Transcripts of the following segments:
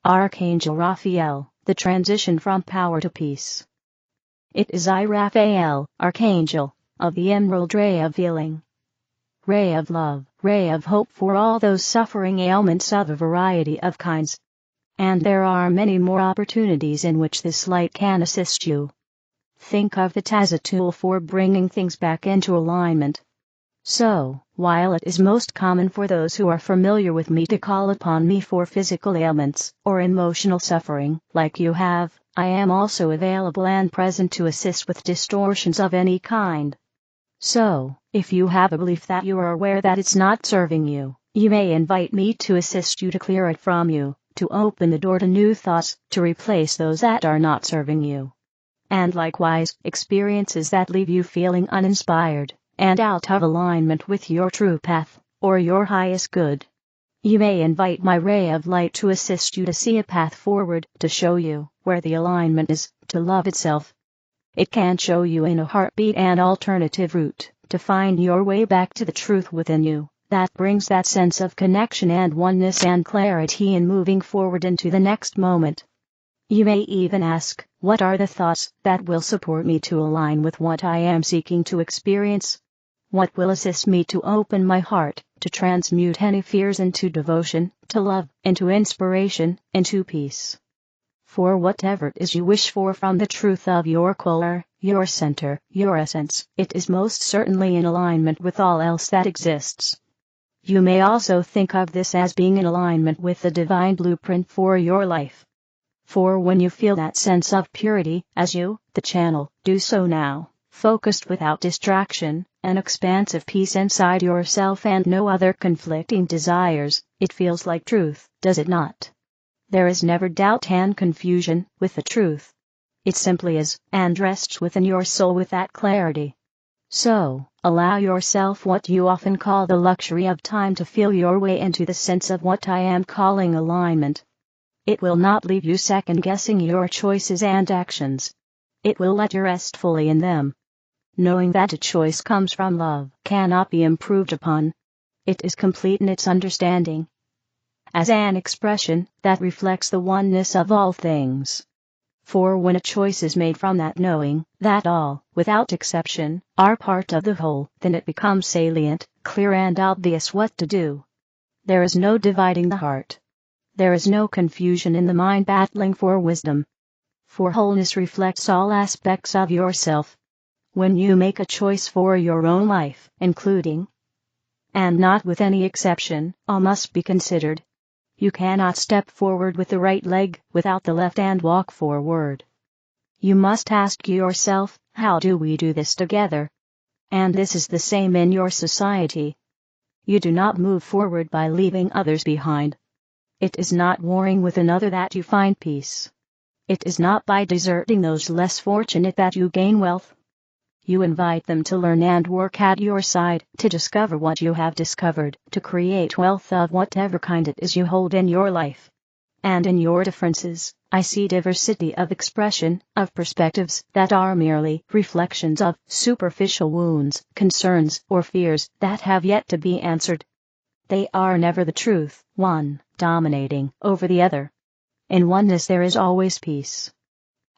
Archangel Raphiel, the transition from power to peace. It is I, Raphiel, Archangel, of the emerald ray of healing. Ray of love, ray of hope for all those suffering ailments of a variety of kinds. And there are many more opportunities in which this light can assist you. Think of it as a tool for bringing things back into alignment. So, while it is most common for those who are familiar with me to call upon me for physical ailments or emotional suffering, like you have, I am also available and present to assist with distortions of any kind. So, if you have a belief that you are aware that it's not serving you, you may invite me to assist you to clear it from you, to open the door to new thoughts, to replace those that are not serving you. And likewise, experiences that leave you feeling uninspired and out of alignment with your true path, or your highest good. You may invite my ray of light to assist you to see a path forward, to show you where the alignment is, to love itself. It can show you in a heartbeat an alternative route, to find your way back to the truth within you, that brings that sense of connection and oneness and clarity in moving forward into the next moment. You may even ask, what are the thoughts that will support me to align with what I am seeking to experience? What will assist me to open my heart, to transmute any fears into devotion, to love, into inspiration, into peace? For whatever it is you wish for from the truth of your core, your center, your essence, it is most certainly in alignment with all else that exists. You may also think of this as being in alignment with the divine blueprint for your life. For when you feel that sense of purity, as you, the channel, do so now, focused without distraction, an expansive peace inside yourself and no other conflicting desires, it feels like truth, does it not? There is never doubt and confusion with the truth. It simply is, and rests within your soul with that clarity. So, allow yourself what you often call the luxury of time to feel your way into the sense of what I am calling alignment. It will not leave you second-guessing your choices and actions. It will let you rest fully in them. Knowing that a choice comes from love cannot be improved upon. It is complete in its understanding, as an expression that reflects the oneness of all things. For when a choice is made from that knowing, that all, without exception, are part of the whole, then it becomes salient, clear and obvious what to do. There is no dividing the heart. There is no confusion in the mind battling for wisdom. For wholeness reflects all aspects of yourself. When you make a choice for your own life, including, and not with any exception, all must be considered. You cannot step forward with the right leg without the left and walk forward. You must ask yourself, how do we do this together? And this is the same in your society. You do not move forward by leaving others behind. It is not warring with another that you find peace. It is not by deserting those less fortunate that you gain wealth. You invite them to learn and work at your side, to discover what you have discovered, to create wealth of whatever kind it is you hold in your life. And in your differences, I see diversity of expression, of perspectives that are merely reflections of superficial wounds, concerns, or fears that have yet to be answered. They are never the truth, one dominating over the other. In oneness there is always peace.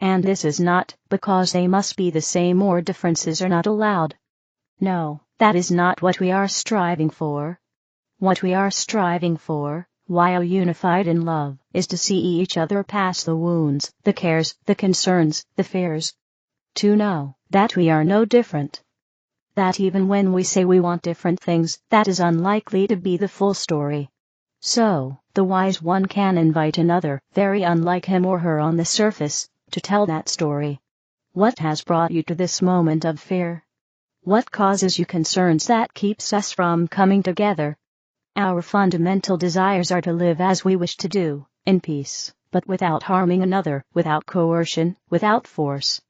And this is not because they must be the same or differences are not allowed. No, that is not what we are striving for. What we are striving for, while unified in love, is to see each other past the wounds, the cares, the concerns, the fears. To know that we are no different. That even when we say we want different things, that is unlikely to be the full story. So, the wise one can invite another, very unlike him or her on the surface, to tell that story. What has brought you to this moment of fear? What causes you concerns that keeps us from coming together? Our fundamental desires are to live as we wish to do, in peace, but without harming another, without coercion, without force.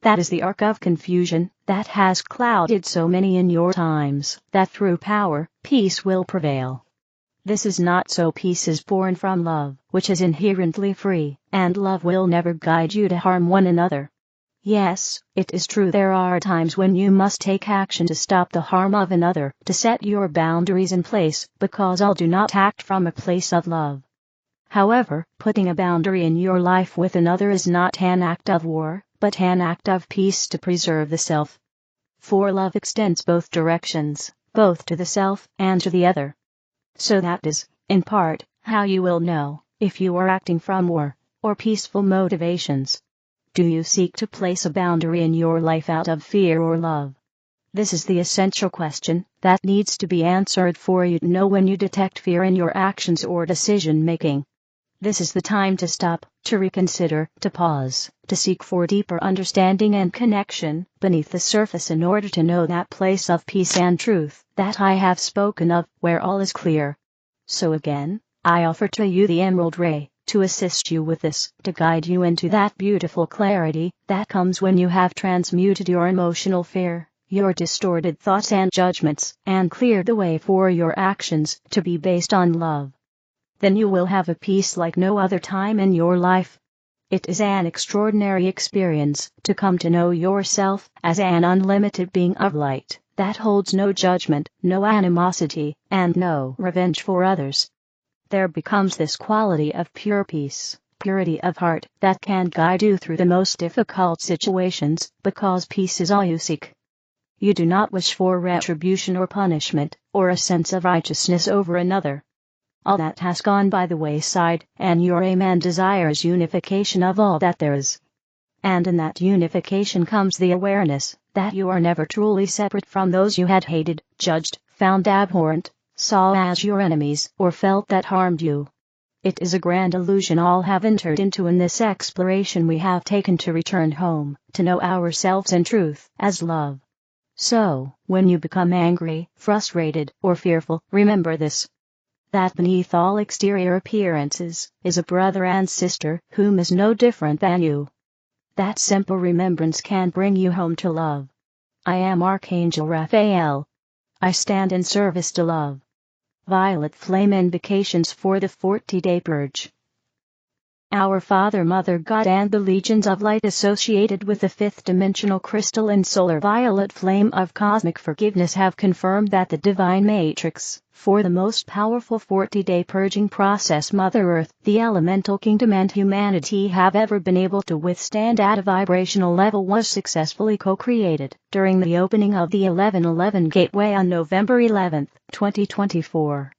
That is the arc of confusion that has clouded so many in your times, that through power, peace will prevail. This is not so. Peace is born from love, which is inherently free, and love will never guide you to harm one another. Yes, it is true there are times when you must take action to stop the harm of another, to set your boundaries in place, because all do not act from a place of love. However, putting a boundary in your life with another is not an act of war, but an act of peace to preserve the self. For love extends both directions, both to the self and to the other. So that is, in part, how you will know if you are acting from war or peaceful motivations. Do you seek to place a boundary in your life out of fear or love? This is the essential question that needs to be answered for you to know when you detect fear in your actions or decision-making. This is the time to stop, to reconsider, to pause, to seek for deeper understanding and connection beneath the surface in order to know that place of peace and truth that I have spoken of, where all is clear. So again, I offer to you the Emerald Ray, to assist you with this, to guide you into that beautiful clarity that comes when you have transmuted your emotional fear, your distorted thoughts and judgments, and cleared the way for your actions to be based on love. Then you will have a peace like no other time in your life. It is an extraordinary experience to come to know yourself as an unlimited being of light that holds no judgment, no animosity, and no revenge for others. There becomes this quality of pure peace, purity of heart, that can guide you through the most difficult situations, because peace is all you seek. You do not wish for retribution or punishment, or a sense of righteousness over another. All that has gone by the wayside, and your aim and desire is unification of all that there is. And in that unification comes the awareness that you are never truly separate from those you had hated, judged, found abhorrent, saw as your enemies, or felt that harmed you. It is a grand illusion all have entered into in this exploration we have taken to return home, to know ourselves in truth, as love. So, when you become angry, frustrated, or fearful, remember this: that beneath all exterior appearances is a brother and sister whom is no different than you. That simple remembrance can bring you home to love. I am Archangel Raphiel. I stand in service to love. Violet Flame Invocations for the 40-day Purge. Our Father, Mother God, and the legions of light associated with the fifth-dimensional crystal and solar violet flame of cosmic forgiveness have confirmed that the divine matrix, for the most powerful 40-day purging process Mother Earth, the elemental kingdom, and humanity have ever been able to withstand at a vibrational level, was successfully co-created during the opening of the 1111 Gateway on November 11, 2024.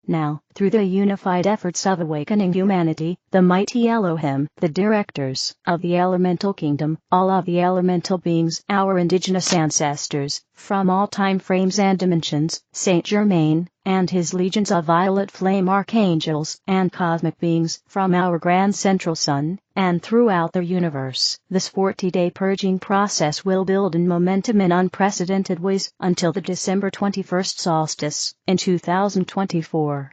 Now, through the unified efforts of awakening humanity, the mighty Elohim, the directors of the elemental kingdom, all of the elemental beings, our indigenous ancestors, from all time frames and dimensions, Saint Germain, and his legions of violet flame archangels, and cosmic beings, from our grand central sun, and throughout the universe, this 40-day purging process will build in momentum in unprecedented ways, until the December 21st solstice, in 2024.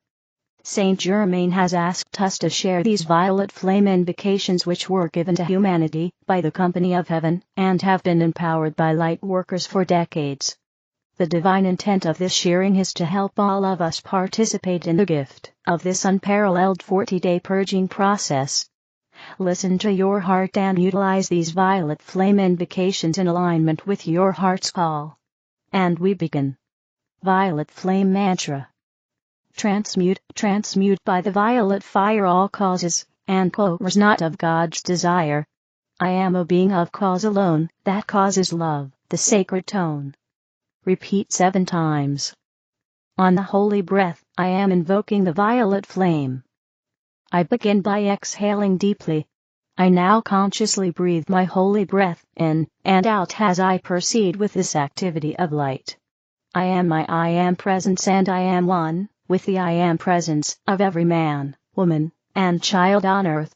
Saint Germain has asked us to share these violet flame invocations, which were given to humanity by the Company of Heaven, and have been empowered by light workers for decades. The divine intent of this sharing is to help all of us participate in the gift of this unparalleled 40-day purging process. Listen to your heart and utilize these violet flame invocations in alignment with your heart's call. And we begin. Violet Flame Mantra. Transmute by the violet fire all causes, and cores not of God's desire. I am a being of cause alone, that causes love, the sacred tone. Repeat 7 times. On the holy breath, I am invoking the violet flame. I begin by exhaling deeply. I now consciously breathe my holy breath in and out as I proceed with this activity of light. I am presence, and I am one with the I am presence of every man, woman, and child on earth.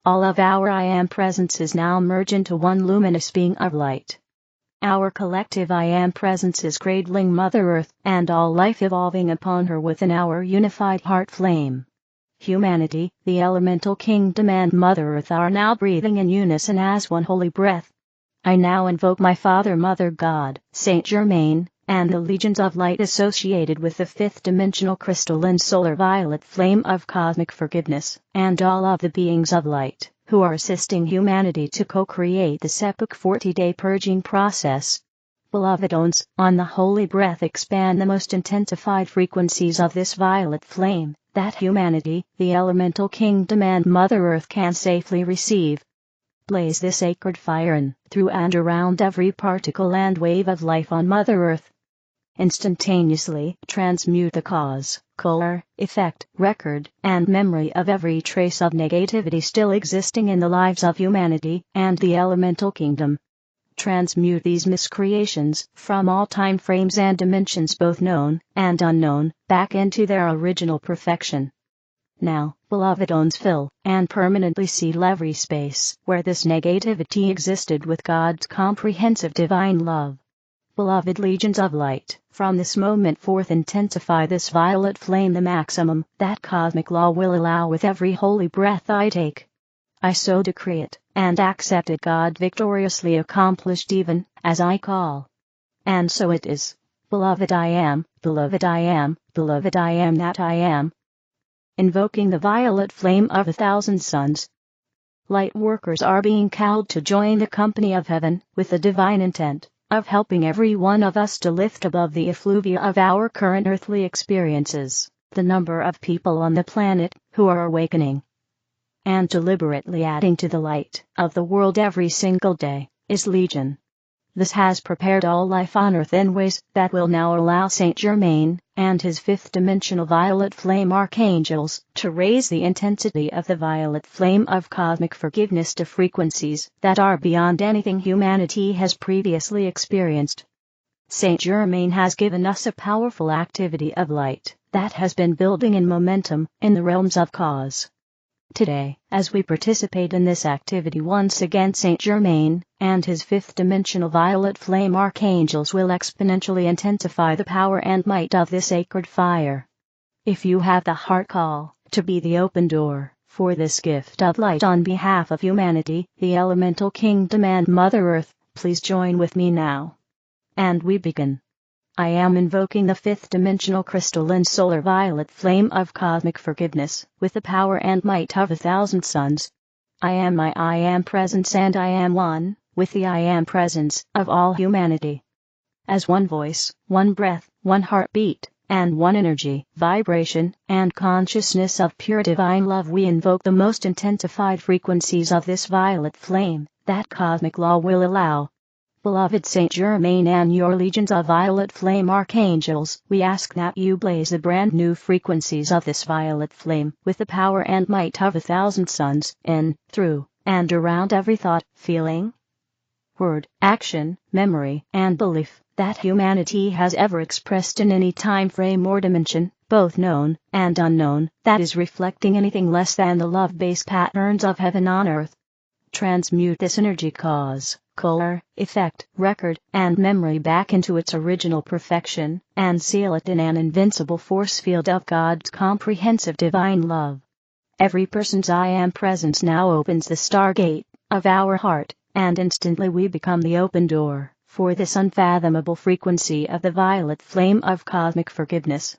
All of our I am presences now merge into one luminous being of light. Our collective I am presence is cradling Mother Earth and all life evolving upon her within our unified heart flame. Humanity, the elemental kingdom, and Mother Earth are now breathing in unison as one holy breath. I now invoke my Father, Mother God, Saint Germain, and the legions of light associated with the fifth-dimensional crystal and solar violet flame of cosmic forgiveness, and all of the beings of light, who are assisting humanity to co-create this epic 40-day purging process. Beloved ones, on the holy breath expand the most intensified frequencies of this violet flame, that humanity, the elemental kingdom and Mother Earth can safely receive. Blaze this sacred fire in, through and around every particle and wave of life on Mother Earth. Instantaneously transmute the cause, color, effect, record, and memory of every trace of negativity still existing in the lives of humanity and the elemental kingdom. Transmute these miscreations from all time frames and dimensions, both known and unknown, back into their original perfection. Now, beloved ones, fill and permanently seal every space where this negativity existed with God's comprehensive divine love. Beloved legions of light, from this moment forth intensify this violet flame the maximum that cosmic law will allow with every holy breath I take. I so decree it, and accept it, God victoriously accomplished even as I call. And so it is. Beloved I am, beloved I am, beloved I am that I am. Invoking the violet flame of 1,000 suns. Light workers are being called to join the company of heaven with the divine intent of helping every one of us to lift above the effluvia of our current earthly experiences the number of people on the planet who are awakening, and deliberately adding to the light of the world every single day is legion. This has prepared all life on earth in ways that will now allow Saint Germain and his fifth-dimensional violet flame archangels to raise the intensity of the violet flame of cosmic forgiveness to frequencies that are beyond anything humanity has previously experienced. Saint Germain has given us a powerful activity of light that has been building in momentum in the realms of cause. Today, as we participate in this activity once again, Saint Germain and his fifth-dimensional violet flame archangels will exponentially intensify the power and might of this sacred fire. If you have the heart call to be the open door for this gift of light on behalf of humanity, the elemental kingdom and Mother Earth, please join with me now. And we begin. I am invoking the fifth-dimensional crystalline solar violet flame of cosmic forgiveness with the power and might of 1,000 suns. I am my I am presence, and I am one with the I am presence of all humanity. As one voice, one breath, one heartbeat, and one energy, vibration, and consciousness of pure divine love, we invoke the most intensified frequencies of this violet flame that cosmic law will allow. Beloved Saint Germain and your legions of violet flame archangels, we ask that you blaze the brand new frequencies of this violet flame with the power and might of 1,000 suns, in, through, and around every thought, feeling, word, action, memory, and belief that humanity has ever expressed in any time frame or dimension, both known and unknown, that is reflecting anything less than the love-based patterns of heaven on earth. Transmute this energy, cause, color, effect, record, and memory back into its original perfection, and seal it in an invincible force field of God's comprehensive divine love. Every person's I am presence now opens the stargate of our heart, and instantly we become the open door for this unfathomable frequency of the violet flame of cosmic forgiveness.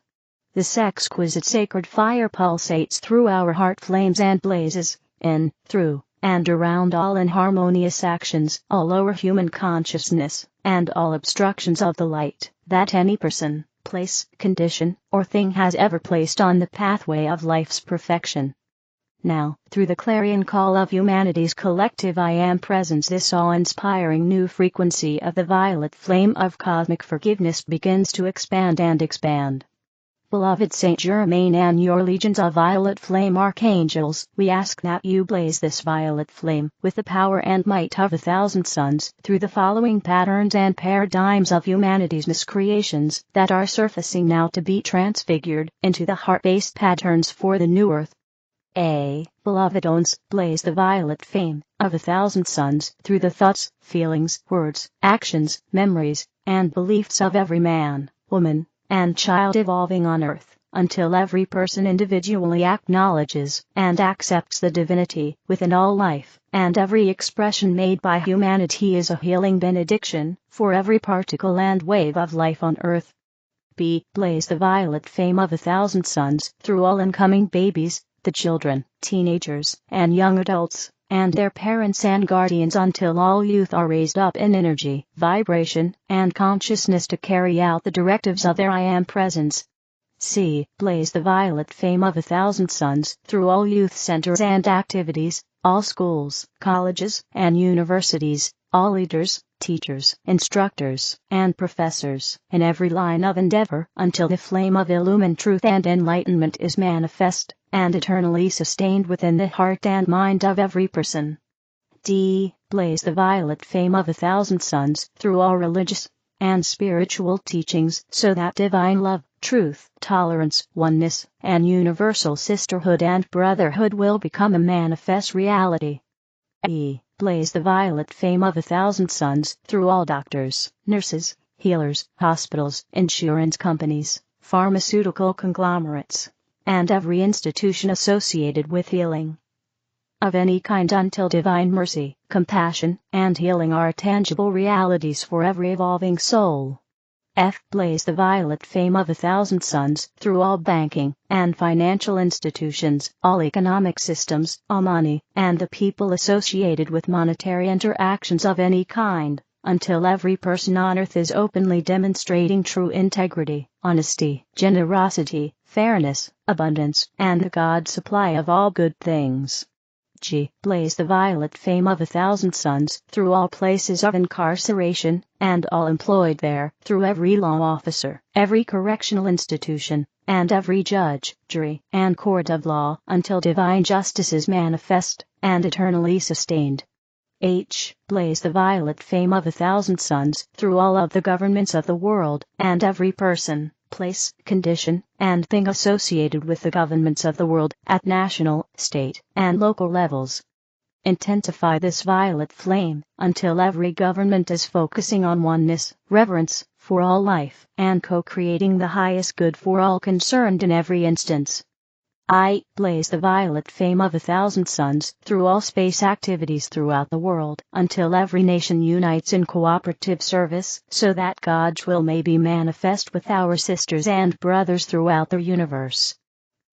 This exquisite sacred fire pulsates through our heart flames and blazes, in, through, and around all inharmonious actions, all lower human consciousness, and all obstructions of the light that any person, place, condition, or thing has ever placed on the pathway of life's perfection. Now, through the clarion call of humanity's collective I am presence, this awe-inspiring new frequency of the violet flame of cosmic forgiveness begins to expand and expand. Beloved Saint Germain and your legions of violet flame archangels, we ask that you blaze this violet flame with the power and might of 1,000 suns through the following patterns and paradigms of humanity's miscreations that are surfacing now to be transfigured into the heart-based patterns for the new earth. A. Beloved ones, blaze the violet flame of 1,000 suns through the thoughts, feelings, words, actions, memories, and beliefs of every man, woman, and child evolving on earth, until every person individually acknowledges and accepts the divinity within all life, and every expression made by humanity is a healing benediction for every particle and wave of life on earth. B. Blaze the violet flame of 1,000 suns through all incoming babies, the children, teenagers, and young adults, and their parents and guardians until all youth are raised up in energy, vibration, and consciousness to carry out the directives of their I Am presence. C. Blaze the violet flame of 1,000 suns through all youth centers and activities, all schools, colleges, and universities, all leaders, teachers, instructors, and professors, in every line of endeavor, until the flame of illumined truth and enlightenment is manifest, and eternally sustained within the heart and mind of every person. D. Blaze the violet flame of 1,000 suns through all religious and spiritual teachings, so that divine love, truth, tolerance, oneness, and universal sisterhood and brotherhood will become a manifest reality. E. Blaze the violet flame of 1,000 suns through all doctors, nurses, healers, hospitals, insurance companies, pharmaceutical conglomerates, and every institution associated with healing of any kind, until divine mercy, compassion, and healing are tangible realities for every evolving soul. F. Blaze the violet flame of 1,000 suns through all banking and financial institutions, all economic systems, all money, and the people associated with monetary interactions of any kind, until every person on earth is openly demonstrating true integrity, honesty, generosity, fairness, abundance, and the God supply of all good things. G. Blaze the violet flame of 1,000 suns through all places of incarceration, and all employed there, through every law officer, every correctional institution, and every judge, jury, and court of law, until divine justice is manifest, and eternally sustained. H. Blaze the violet flame of 1,000 suns through all of the governments of the world, and every person, place, condition, and thing associated with the governments of the world, at national, state, and local levels. Intensify this violet flame, until every government is focusing on oneness, reverence, for all life, and co-creating the highest good for all concerned in every instance. I. Blaze the violet flame of 1,000 suns through all space activities throughout the world, until every nation unites in cooperative service, so that God's will may be manifest with our sisters and brothers throughout the universe.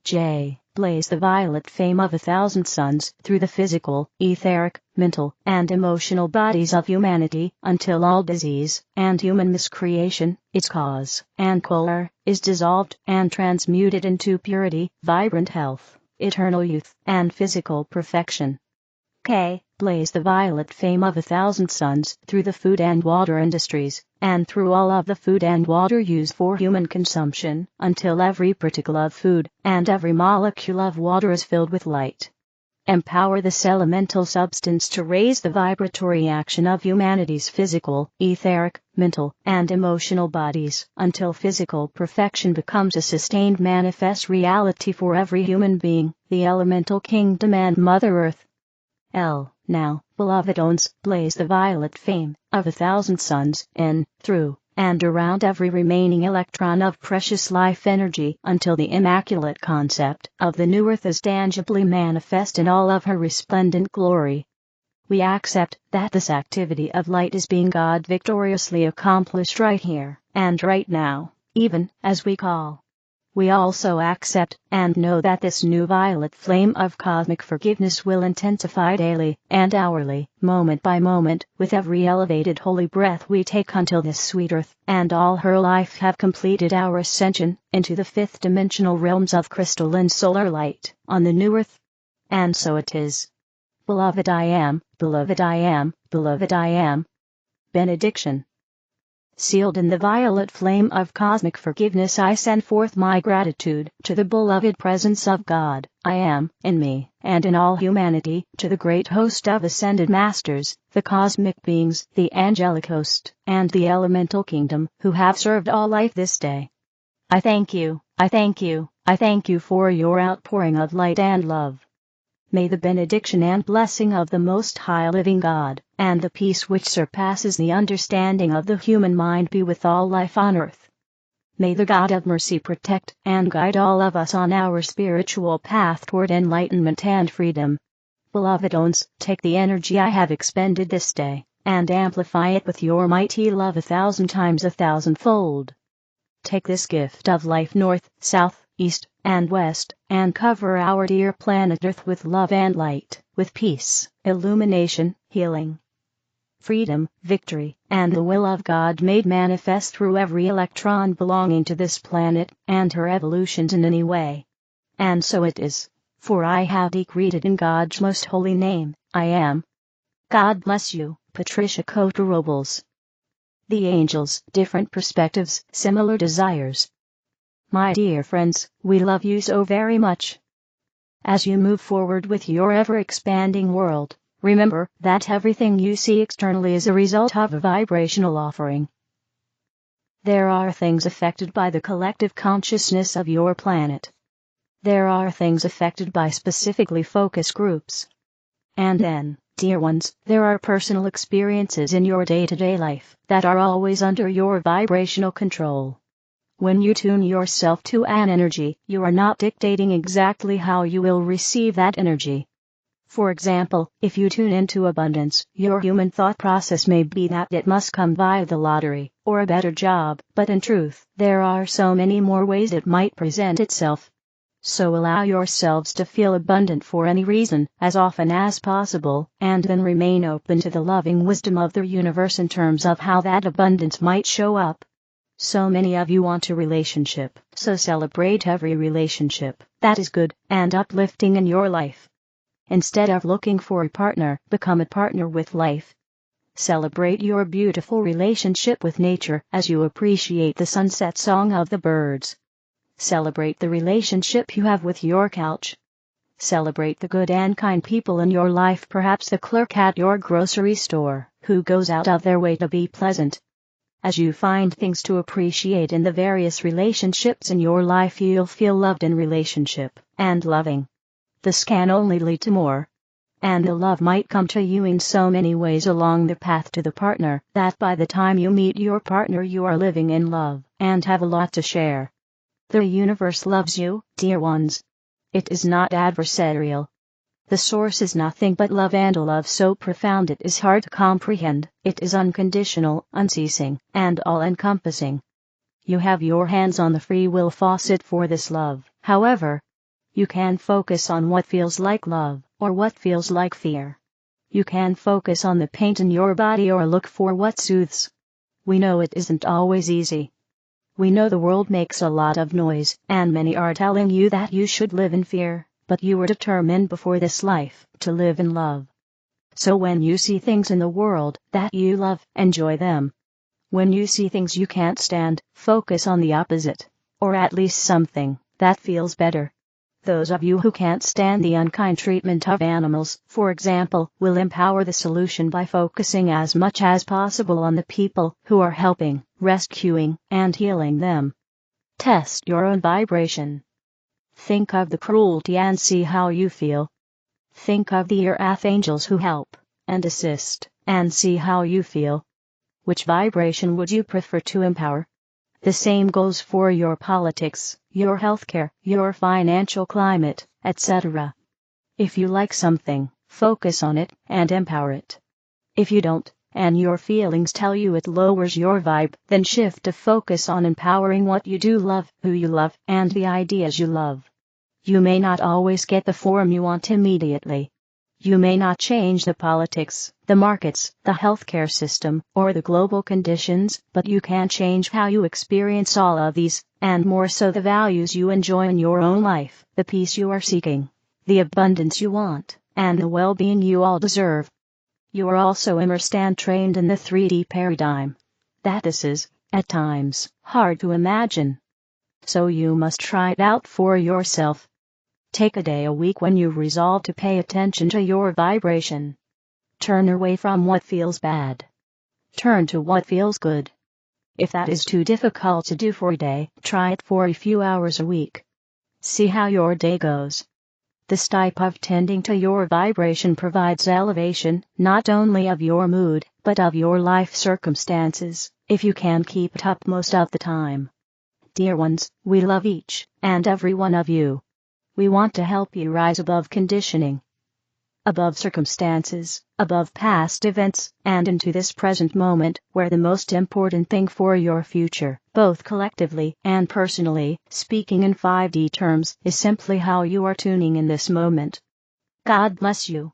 J. Blaze the violet flame of 1,000 suns through the physical, etheric, mental, and emotional bodies of humanity, until all disease and human miscreation, its cause and color, is dissolved and transmuted into purity, vibrant health, eternal youth, and physical perfection. K. Blaze the violet flame of 1,000 suns through the food and water industries, and through all of the food and water used for human consumption, until every particle of food and every molecule of water is filled with light. Empower this elemental substance to raise the vibratory action of humanity's physical, etheric, mental, and emotional bodies, until physical perfection becomes a sustained manifest reality for every human being, the elemental kingdom and Mother Earth. L. Now, beloved ones, blaze the violet flame of 1,000 suns in, through, and around every remaining electron of precious life energy, until the immaculate concept of the new earth is tangibly manifest in all of her resplendent glory. We accept that this activity of light is being God victoriously accomplished right here, and right now, even as we call. We also accept and know that this new violet flame of cosmic forgiveness will intensify daily and hourly, moment by moment, with every elevated holy breath we take, until this sweet earth and all her life have completed our ascension into the fifth dimensional realms of crystalline solar light on the new earth. And so it is. Beloved I am, beloved I am, beloved I am. Benediction. Sealed in the violet flame of cosmic forgiveness, I send forth my gratitude to the beloved presence of God, I am, in me, and in all humanity, to the great host of ascended masters, the cosmic beings, the angelic host, and the elemental kingdom, who have served all life this day. I thank you, I thank you, I thank you for your outpouring of light and love. May the benediction and blessing of the Most High Living God, and the peace which surpasses the understanding of the human mind be with all life on earth. May the God of mercy protect and guide all of us on our spiritual path toward enlightenment and freedom. Beloved ones, take the energy I have expended this day, and amplify it with your mighty love 1,000 times 1,000-fold. Take this gift of life north, south, east, and west, and cover our dear planet Earth with love and light, with peace, illumination, healing, freedom, victory, and the will of God made manifest through every electron belonging to this planet, and her evolutions in any way. And so it is, for I have decreed it in God's most holy name, I am. God bless you, Patricia Cota Robles. The angels, different perspectives, similar desires. My dear friends, we love you so very much. As you move forward with your ever-expanding world, remember that everything you see externally is a result of a vibrational offering. There are things affected by the collective consciousness of your planet. There are things affected by specifically focused groups. And then, dear ones, there are personal experiences in your day-to-day life that are always under your vibrational control. When you tune yourself to an energy, you are not dictating exactly how you will receive that energy. For example, if you tune into abundance, your human thought process may be that it must come via the lottery, or a better job, but in truth, there are so many more ways it might present itself. So allow yourselves to feel abundant for any reason, as often as possible, and then remain open to the loving wisdom of the universe in terms of how that abundance might show up. So many of you want a relationship, so celebrate every relationship that is good and uplifting in your life. Instead of looking for a partner, become a partner with life. Celebrate your beautiful relationship with nature as you appreciate the sunset song of the birds. Celebrate the relationship you have with your couch. Celebrate the good and kind people in your life, perhaps the clerk at your grocery store, who goes out of their way to be pleasant. As you find things to appreciate in the various relationships in your life, you'll feel loved in relationship, and loving. This can only lead to more. And the love might come to you in so many ways along the path to the partner, that by the time you meet your partner you are living in love, and have a lot to share. The universe loves you, dear ones. It is not adversarial. The source is nothing but love, and a love so profound it is hard to comprehend. It is unconditional, unceasing, and all-encompassing. You have your hands on the free will faucet for this love, however. You can focus on what feels like love, or what feels like fear. You can focus on the pain in your body or look for what soothes. We know it isn't always easy. We know the world makes a lot of noise, and many are telling you that you should live in fear. But you were determined before this life to live in love. So when you see things in the world that you love, enjoy them. When you see things you can't stand, focus on the opposite, or at least something that feels better. Those of you who can't stand the unkind treatment of animals, for example, will empower the solution by focusing as much as possible on the people who are helping, rescuing, and healing them. Test your own vibration. Think of the cruelty and see how you feel. Think of the archangels who help and assist, and see how you feel. Which vibration would you prefer to empower? The same goes for your politics, your healthcare, your financial climate, etc. If you like something, focus on it and empower it. If you don't, and your feelings tell you it lowers your vibe, then shift to focus on empowering what you do love, who you love, and the ideas you love. You may not always get the form you want immediately. You may not change the politics, the markets, the healthcare system, or the global conditions, but you can change how you experience all of these, and more so the values you enjoy in your own life, the peace you are seeking, the abundance you want, and the well-being you all deserve. You are also immersed and trained in the 3D paradigm. That this is, at times, hard to imagine. So you must try it out for yourself. Take a day a week when you resolve to pay attention to your vibration. Turn away from what feels bad. Turn to what feels good. If that is too difficult to do for a day, try it for a few hours a week. See how your day goes. This type of tending to your vibration provides elevation, not only of your mood, but of your life circumstances, if you can keep it up most of the time. Dear ones, we love each and every one of you. We want to help you rise above conditioning. above circumstances, above past events, and into this present moment, where the most important thing for your future, both collectively and personally, speaking in 5D terms, is simply how you are tuning in this moment. God bless you.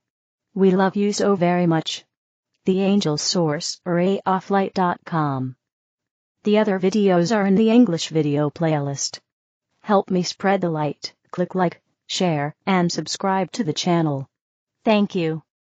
We love you so very much. The Angel Source, rayofflight.com. The other videos are in the English video playlist. Help me spread the light. Click like, share, and subscribe to the channel. Thank you.